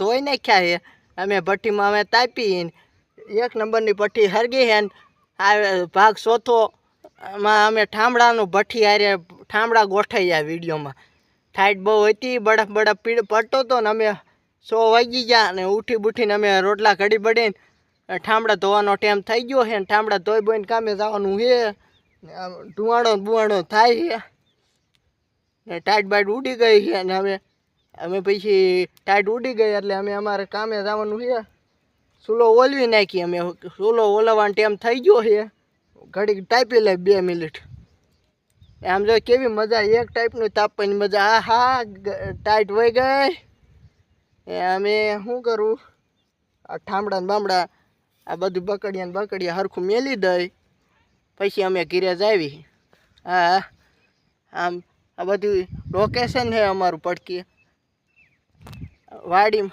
ધોઈ નાખ્યા છે અમે ભઠ્ઠીમાં અમે તાપી 1 નંબરની ભઠ્ઠી હરગી છે. આ ભાગ ચોથો માં અમે ઠામડાનું ભઠ્ઠી હારે ઠામડા ગોઠવી આ વિડીયોમાં. ઠાઈટ બહુ હતી, બરફ પીડ પડતો હતો ને અમે 100 વાગી ગયા અને ઉઠી બુઠીને અમે રોટલા ઘડી બળીને ઠામડા ધોવાનો ટાઈમ થઈ ગયો છે ને ઠામડા ધોઈ બોઈને કામે જવાનું છે. ધુવાડો થાય છે ને ટાઈટ બાઈટ ઉડી ગઈ છે અને અમે પછી ટાઈટ ઉડી ગઈ એટલે અમે અમારે કામે જવાનું છે. ચૂલો ઓલવી નાખી અમે. ચૂલો ઓલવવાનો ટાઈમ થઈ ગયો છે. ઘડીક ટાઈપી લે 2 મિનિટ. આમ જો કેવી મજા, એક ટાઈપનું તાપવાની મજા. હા ટાઈટ વહી ગઈ. અમે શું કરું, આ ઠામડા ને બામડા આ બધું બકડિયા હરખું મેલી દઈ પછી અમે ઘીરે જાવી. હા આમ આ બધું લોકેશન છે અમારું પડકી વાડી.